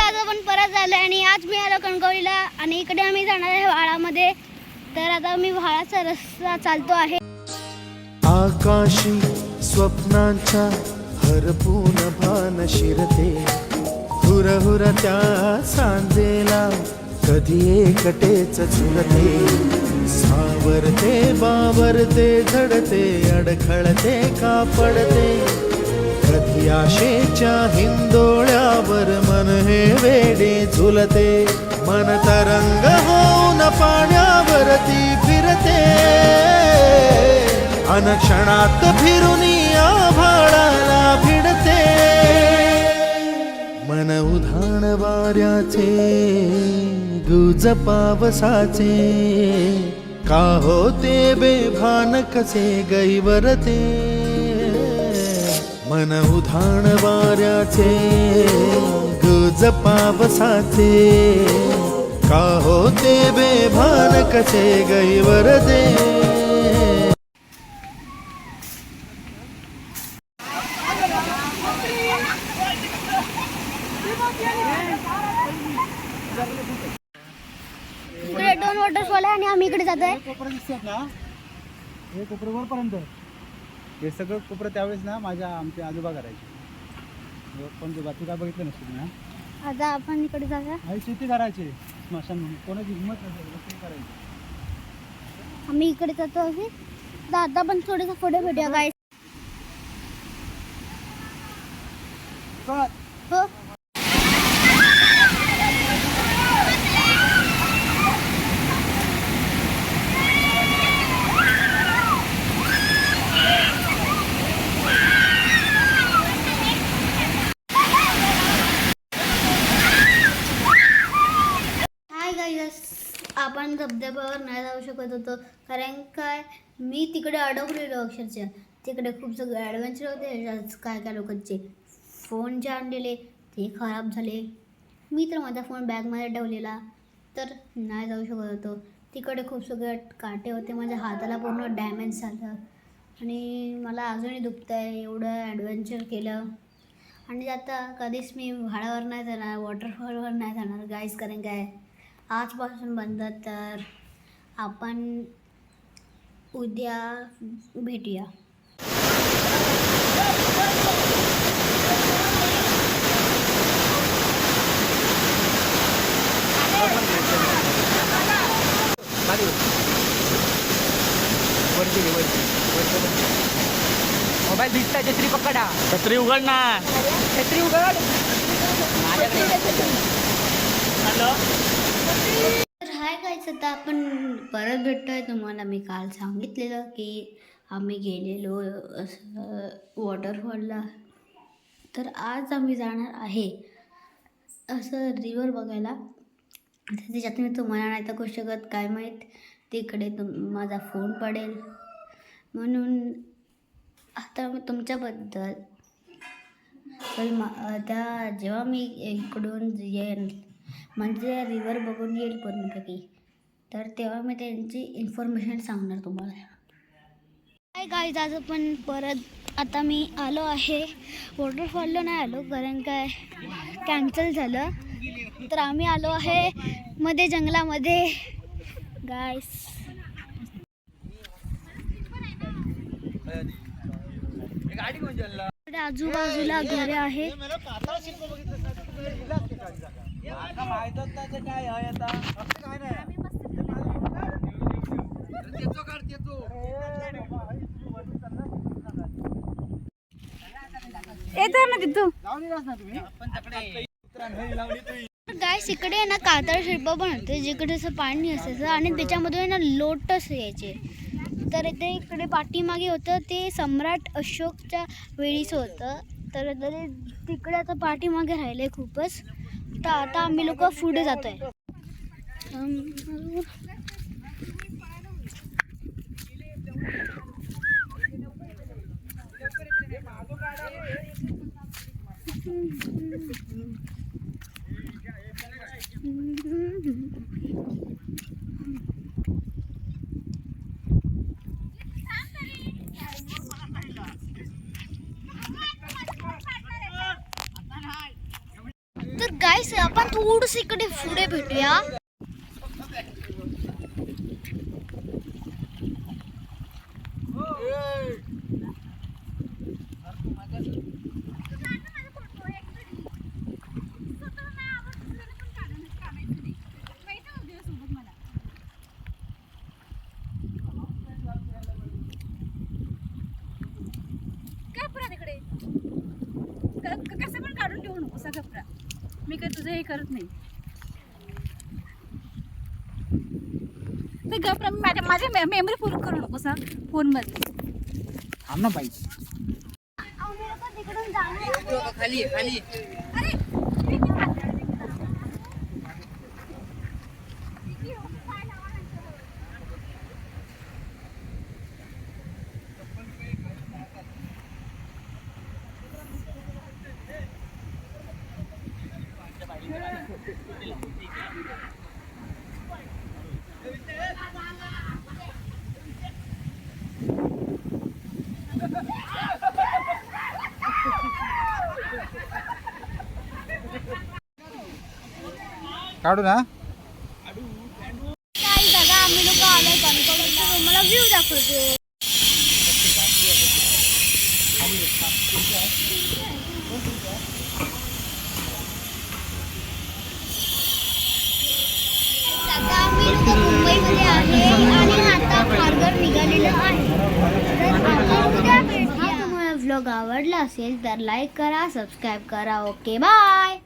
दादा पण परत झालं आणि आज मी आलो कणकवलीला आणि इकडे आम्ही जाणार आहे व्हाळामध्ये. तर आता मी व्हाळाचा रस्ता चालतो आहे. आकाशी स्वप्नांच्या हरपून भान शिरते, हुरहुर त्या सांजेला कधी एकटेच झुलते. सावरते बावरते झडते अडखळते का पडते, कधी आशेच्या हिंदोळ्यावर मन हे वेडे झुलते. मन तरंग होऊन पाण्यावरती फिरते, अनक्षणात फिरून आभाळाला भिडते. मन उधाण वाऱ्याचे गुज पावसाचे, का होते बेभान कसे गैवरते. मन उधाण वाऱ्याचे गुज पावसाचे, का होते बेभान कसे गैवरते. इकडे 2 वॉटरफॉल आहे आणि आम्ही इकडे जातोय. कोपरा दिसतात ना, हे कोपरे वरपर्यंत. हे सगळं कोपरं त्यावेळेस ना आमचे आजोबा करायचे. पण ते बाकी काय बघितलं नसतं ना. आता आपण इकडे जाऊया. आई शेती करायचे स्मशान म्हणून, कोणाची हिंमत नसेल करायची. आम्ही इकडे जातो आहे. दादा पण थोडेसा पुढे भेटूया गाईस. हो आपण धबधब्यावर नाही जाऊ शकत होतो कारण काय मी तिकडे अडकलेलो. अक्षरशः तिकडे खूप सगळे ॲडव्हेंचर होते. काय काय लोकांचे फोन जे आणलेले ते खराब झाले. मी तर माझा फोन बॅगमध्ये ठेवलेला, तर नाही जाऊ शकत होतो. तिकडे खूप सगळे काटे होते. माझ्या हाताला पूर्ण डॅमेज झालं आणि मला अजूनही दुखतं आहे. एवढं ॲडव्हेंचर केलं आणि आता कधीच मी व्हाळावर नाही जाणार, वॉटरफॉलवर नाही जाणार गाईस. कारण काय आजपासून बंद. तर आपण उद्या भेटूया. मोबाईल दिसता. छत्री पकडा. छत्री उघड ना. छत्री उघड. हॅलो. तर हाय गाईस, आता आपण परत भेटतोय. तुम्हाला मी काल सांगितलेलं की आम्ही गेलेलो असं वॉटरफॉलला. तर आज आम्ही जाणार आहे असं रिवर बघायला. त्याच्यात मी तुम्हाला नाही दाखवू शकत, काय माहीत तिकडे माझा फोन पडेल. म्हणून आता मी तुमच्याबद्दल आता जेव्हा मी इकडून येईल म्हणजे रिवर बघून येईल पूर्णपैकी, तर तेव्हा मी त्यांची इन्फॉर्मेशन सांगणार तुम्हाला. काय गाईज, आज पण परत आता मी आलो आहे. वॉटरफॉलला नाही आलो कारण काय कॅन्सल झालं. तर आम्ही आलो आहे मध्ये जंगलामध्ये गाईस. आजूबाजूला घरे आहे. येतो ना तिथून गाईस. इकडे ना कातळ शिल्प पण होते जिकडे असं पाणी असायचं आणि त्याच्यामधून ना लोटस यायचे. तर इकडे पाठीमागे होतं ते सम्राट अशोकच्या वेळीचं होतं. तर तिकडे आता पाठीमागे राहिले खूपच. तर आता आम्ही लोक पुढे जातोय. तर गाईस आपण थोडस इकडे पुढे भेटूया. कसं पण काढून ठेवू नको सगळं कपडा. मी काय तुझं हे करत नाही. तर गपरा माझ्या मेमरी फुल करू नको सा फोन मध्ये. थांब ना बाई. खाली खाली काढू ना. काय दादा आम्ही लोक आलोय कणकवलीला. तुम्हाला व्ह्यू दाखवते. आता आम्ही लोक मुंबईमध्ये आहे आणि आता खारघर निघालेलं आहे. तर आपण उद्या भेटूया. हा तुम्हाला व्लॉग आवडला असेल तर लाईक करा, सबस्क्राईब करा. Okay bye.